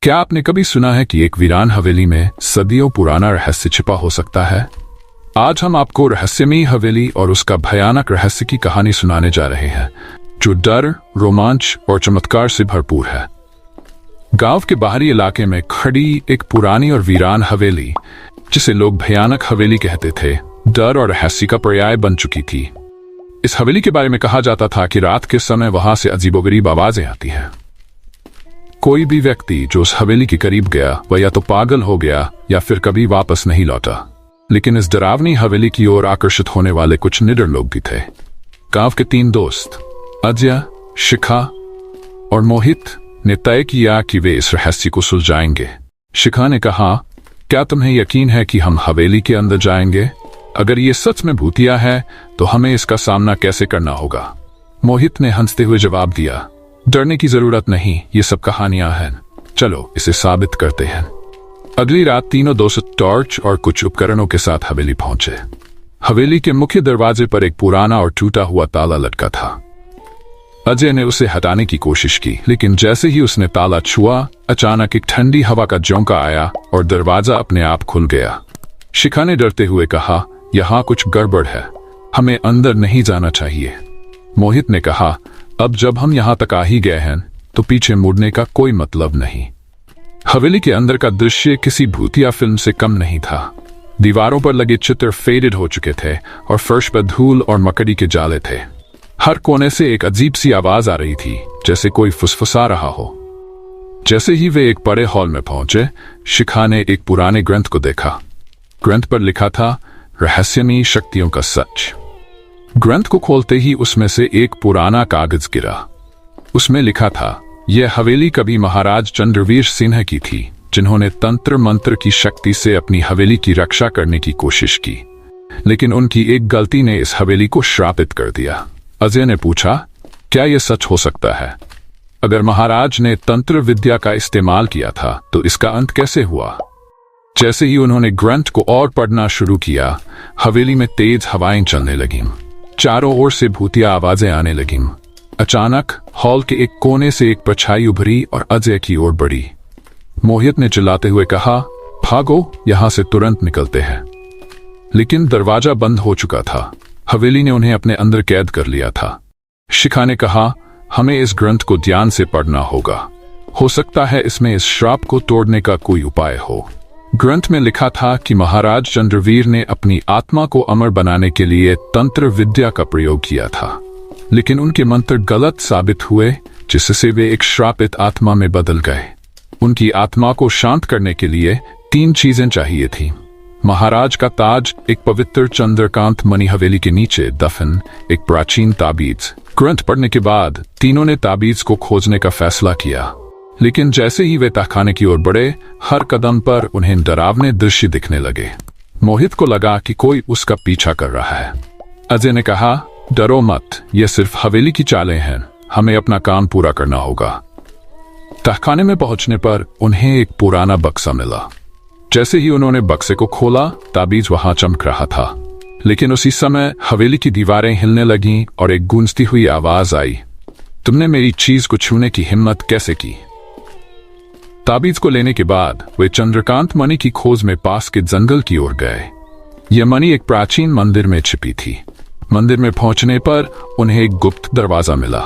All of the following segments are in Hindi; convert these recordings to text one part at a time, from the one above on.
क्या आपने कभी सुना है कि एक वीरान हवेली में सदियों पुराना रहस्य छिपा हो सकता है? आज हम आपको रहस्यमयी हवेली और उसका भयानक रहस्य की कहानी सुनाने जा रहे हैं, जो डर, रोमांच और चमत्कार से भरपूर है। गांव के बाहरी इलाके में खड़ी एक पुरानी और वीरान हवेली, जिसे लोग भयानक हवेली कहते थे, डर और रहस्य का पर्याय बन चुकी थी। इस हवेली के बारे में कहा जाता था कि रात के समय वहां से अजीबोगरीब आवाजें आती हैं। कोई भी व्यक्ति जो उस हवेली के करीब गया वह या तो पागल हो गया या फिर कभी वापस नहीं लौटा। लेकिन इस डरावनी हवेली की ओर आकर्षित होने वाले कुछ निडर लोग भी थे। गांव के 3 दोस्त अजय, शिखा और मोहित ने तय किया कि वे इस रहस्य को सुलझाएंगे। शिखा ने कहा, क्या तुम्हें यकीन है कि हम हवेली के अंदर जाएंगे? अगर ये सच में भूतिया है तो हमें इसका सामना कैसे करना होगा? मोहित ने हंसते हुए जवाब दिया, डरने की जरूरत नहीं, ये सब कहानियां हैं, चलो इसे साबित करते हैं। अगली रात तीनों दोस्त टॉर्च और कुछ उपकरणों के साथ हवेली पहुंचे। हवेली के मुख्य दरवाजे पर एक पुराना और टूटा हुआ ताला लटका था। अजय ने उसे हटाने की कोशिश की, लेकिन जैसे ही उसने ताला छुआ, अचानक एक ठंडी हवा का झोंका आया और दरवाजा अपने आप खुल गया। शिखा ने डरते हुए कहा, यहाँ कुछ गड़बड़ है, हमें अंदर नहीं जाना चाहिए। मोहित ने कहा, अब जब हम यहाँ तक आ ही गए हैं तो पीछे मुड़ने का कोई मतलब नहीं। हवेली के अंदर का दृश्य किसी भूतिया फिल्म से कम नहीं था। दीवारों पर लगे चित्र फेडेड हो चुके थे और फर्श पर धूल और मकड़ी के जाले थे। हर कोने से एक अजीब सी आवाज आ रही थी, जैसे कोई फुसफुसा रहा हो। जैसे ही वे एक बड़े हॉल में पहुंचे, शिखा ने एक पुराने ग्रंथ को देखा। ग्रंथ पर लिखा था, रहस्यमयी शक्तियों का सच। ग्रंथ को खोलते ही उसमें से एक पुराना कागज गिरा। उसमें लिखा था, यह हवेली कभी महाराज चंद्रवीर सिंह की थी, जिन्होंने तंत्र मंत्र की शक्ति से अपनी हवेली की रक्षा करने की कोशिश की, लेकिन उनकी एक गलती ने इस हवेली को श्रापित कर दिया। अजय ने पूछा, क्या यह सच हो सकता है? अगर महाराज ने तंत्र विद्या का इस्तेमाल किया था तो इसका अंत कैसे हुआ? जैसे ही उन्होंने ग्रंथ को और पढ़ना शुरू किया, हवेली में तेज हवाएं चलने लगीं। चारों ओर से भूतिया आवाजें आने लगीं। अचानक हॉल के एक कोने से एक परछाई उभरी और अजय की ओर बढ़ी। मोहित ने चिल्लाते हुए कहा, भागो, यहां से तुरंत निकलते हैं। लेकिन दरवाजा बंद हो चुका था। हवेली ने उन्हें अपने अंदर कैद कर लिया था। शिखा ने कहा, हमें इस ग्रंथ को ध्यान से पढ़ना होगा, हो सकता है इसमें इस श्राप को तोड़ने का कोई उपाय हो। ग्रंथ में लिखा था कि महाराज चंद्रवीर ने अपनी आत्मा को अमर बनाने के लिए तंत्र विद्या का प्रयोग किया था, लेकिन उनके मंत्र गलत साबित हुए, जिससे वे एक श्रापित आत्मा में बदल गए। उनकी आत्मा को शांत करने के लिए 3 चीजें चाहिए थी: महाराज का ताज, एक पवित्र चंद्रकांत मणि हवेली के नीचे दफन, एक प्राचीन ताबीज। ग्रंथ पढ़ने के बाद तीनों ने ताबीज को खोजने का फैसला किया, लेकिन जैसे ही वे तहखाने की ओर बढ़े, हर कदम पर उन्हें डरावने दृश्य दिखने लगे। मोहित को लगा कि कोई उसका पीछा कर रहा है। अजय ने कहा, डरो मत, ये सिर्फ हवेली की चालें हैं, हमें अपना काम पूरा करना होगा। तहखाने में पहुंचने पर उन्हें एक पुराना बक्सा मिला। जैसे ही उन्होंने बक्से को खोला, ताबीज वहां चमक रहा था। लेकिन उसी समय हवेली की दीवारें हिलने लगीं और एक गूंजती हुई आवाज आई, तुमने मेरी चीज को छूने की हिम्मत कैसे की? ताबीज को लेने के बाद वे चंद्रकांत मणि की खोज में पास के जंगल की ओर गए। यह मणि एक प्राचीन मंदिर में छिपी थी। मंदिर में पहुंचने पर उन्हें एक गुप्त दरवाजा मिला।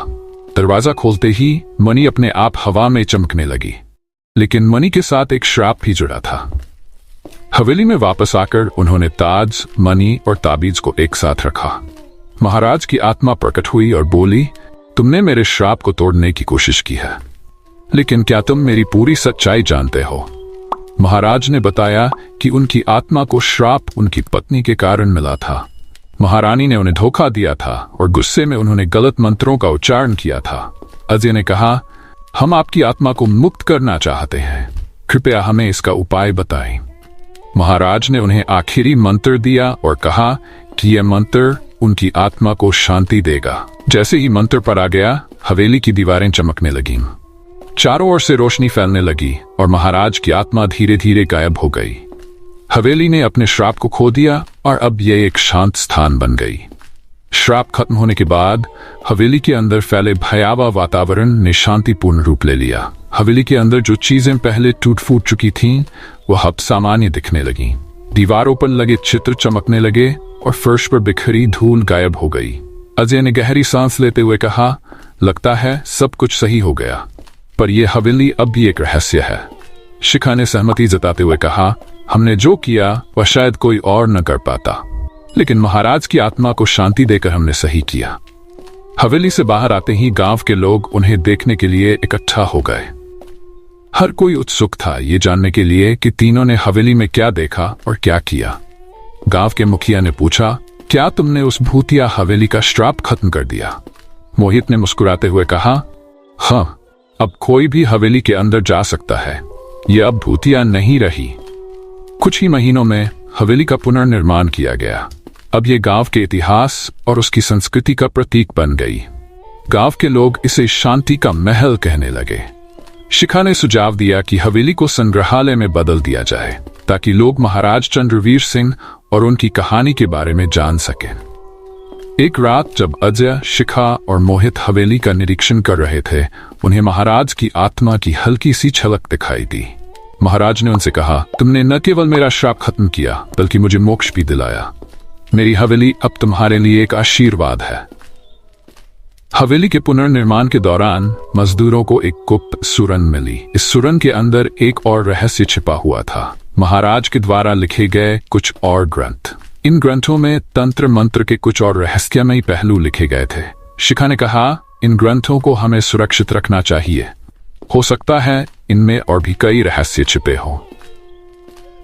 दरवाजा खोलते ही मणि अपने आप हवा में चमकने लगी, लेकिन मणि के साथ एक श्राप भी जुड़ा था। हवेली में वापस आकर उन्होंने ताज, मणि और ताबीज को एक साथ रखा। महाराज की आत्मा प्रकट हुई और बोली, तुमने मेरे श्राप को तोड़ने की कोशिश की है, लेकिन क्या तुम मेरी पूरी सच्चाई जानते हो? महाराज ने बताया कि उनकी आत्मा को श्राप उनकी पत्नी के कारण मिला था। महारानी ने उन्हें धोखा दिया था और गुस्से में उन्होंने गलत मंत्रों का उच्चारण किया था। अजय ने कहा, हम आपकी आत्मा को मुक्त करना चाहते हैं, कृपया हमें इसका उपाय बताएं। महाराज ने उन्हें आखिरी मंत्र दिया और कहा कि यह मंत्र उनकी आत्मा को शांति देगा। जैसे ही मंत्र पढ़ा गया, हवेली की दीवारें चमकने लगीं। चारों ओर से रोशनी फैलने लगी और महाराज की आत्मा धीरे धीरे गायब हो गई। हवेली ने अपने श्राप को खो दिया और अब यह एक शांत स्थान बन गई। श्राप खत्म होने के बाद हवेली के अंदर फैले भयावह वातावरण ने शांतिपूर्ण रूप ले लिया। हवेली के अंदर जो चीजें पहले टूट फूट चुकी थीं, वह अब सामान्य दिखने लगीं। दीवारों पर लगे चित्र चमकने लगे और फर्श पर बिखरी धूल गायब हो गई। अजय ने गहरी सांस लेते हुए कहा, लगता है सब कुछ सही हो गया, पर यह हवेली अब भी एक रहस्य है। शिखा ने सहमति जताते हुए कहा, हमने जो किया वह शायद कोई और न कर पाता, लेकिन महाराज की आत्मा को शांति देकर हमने सही किया। हवेली से बाहर आते ही गांव के लोग उन्हें देखने के लिए इकट्ठा हो गए। हर कोई उत्सुक था ये जानने के लिए कि तीनों ने हवेली में क्या देखा और क्या किया। गांव के मुखिया ने पूछा, क्या तुमने उस भूतिया हवेली का श्राप खत्म कर दिया? मोहित ने मुस्कुराते हुए कहा, हाँ, अब कोई भी हवेली के अंदर जा सकता है। यह अब भूतिया नहीं रही। कुछ ही महीनों में हवेली का पुनर्निर्माण किया गया। अब यह गांव के इतिहास और उसकी संस्कृति का प्रतीक बन गई। गांव के लोग इसे शांति का महल कहने लगे। शिखा ने सुझाव दिया कि हवेली को संग्रहालय में बदल दिया जाए ताकि लोग महाराज चंद्रवीर सिंह और उनकी कहानी के बारे में जान सकें। एक रात जब अजय, शिखा और मोहित हवेली का निरीक्षण कर रहे थे, उन्हें महाराज की आत्मा की हल्की सी झलक दिखाई दी। महाराज ने उनसे कहा, तुमने न केवल मेरा श्राप खत्म किया बल्कि मुझे मोक्ष भी दिलाया। मेरी हवेली अब तुम्हारे लिए एक आशीर्वाद है। हवेली के पुनर्निर्माण के दौरान मजदूरों को एक गुप्त सुरंग मिली। इस सुरंग के अंदर एक और रहस्य छिपा हुआ था, महाराज के द्वारा लिखे गए कुछ और ग्रंथ। इन ग्रंथों में तंत्र मंत्र के कुछ और रहस्यमयी पहलू लिखे गए थे। शिखा ने कहा, इन ग्रंथों को हमें सुरक्षित रखना चाहिए। हो सकता है इनमें और भी कई रहस्य छिपे हों।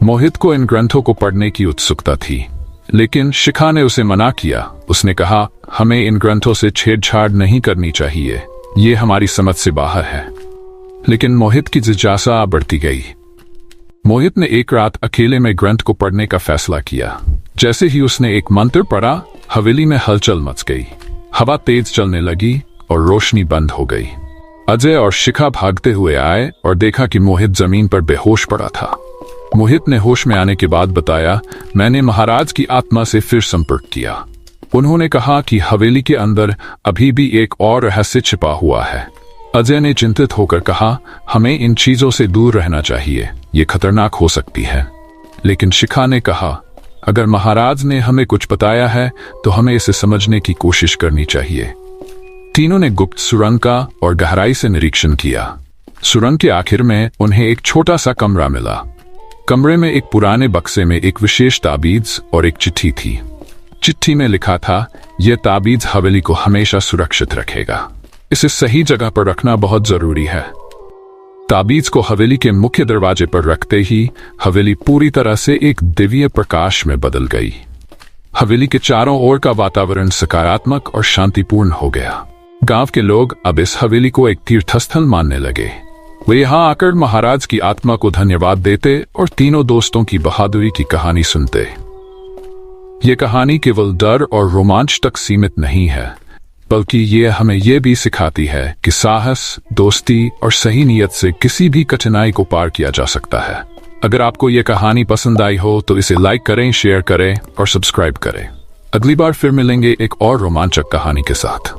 मोहित को इन ग्रंथों को पढ़ने की उत्सुकता थी, लेकिन शिखा ने उसे मना किया। उसने कहा, हमें इन ग्रंथों से छेड़छाड़ नहीं करनी चाहिए, ये हमारी समझ से बाहर है। लेकिन मोहित की जिज्ञासा बढ़ती गई। मोहित ने एक रात अकेले में ग्रंथ को पढ़ने का फैसला किया। जैसे ही उसने एक मंत्र पढ़ा, हवेली में हलचल मच गई। हवा तेज चलने लगी और रोशनी बंद हो गई। अजय और शिखा भागते हुए आए और देखा कि मोहित जमीन पर बेहोश पड़ा था। मोहित ने होश में आने के बाद बताया, मैंने महाराज की आत्मा से फिर संपर्क किया। उन्होंने कहा कि हवेली के अंदर अभी भी एक और रहस्य छिपा हुआ है। अजय ने चिंतित होकर कहा, हमें इन चीजों से दूर रहना चाहिए, ये खतरनाक हो सकती है। लेकिन शिखा ने कहा, अगर महाराज ने हमें कुछ बताया है तो हमें इसे समझने की कोशिश करनी चाहिए। तीनों ने गुप्त सुरंग का और गहराई से निरीक्षण किया। सुरंग के आखिर में उन्हें एक छोटा सा कमरा मिला। कमरे में एक पुराने बक्से में एक विशेष ताबीज और एक चिट्ठी थी। चिट्ठी में लिखा था, यह ताबीज हवेली को हमेशा सुरक्षित रखेगा। इसे सही जगह पर रखना बहुत जरूरी है। ताबीज को हवेली के मुख्य दरवाजे पर रखते ही हवेली पूरी तरह से एक दिव्य प्रकाश में बदल गई। हवेली के चारों ओर का वातावरण सकारात्मक और शांतिपूर्ण हो गया। गांव के लोग अब इस हवेली को एक तीर्थस्थल मानने लगे। वे यहाँ आकर महाराज की आत्मा को धन्यवाद देते और तीनों दोस्तों की बहादुरी की कहानी सुनते। ये कहानी केवल डर और रोमांच तक सीमित नहीं है, बल्कि ये हमें यह भी सिखाती है कि साहस, दोस्ती और सही नीयत से किसी भी कठिनाई को पार किया जा सकता है। अगर आपको ये कहानी पसंद आई हो तो इसे लाइक करें, शेयर करें और सब्सक्राइब करें। अगली बार फिर मिलेंगे एक और रोमांचक कहानी के साथ।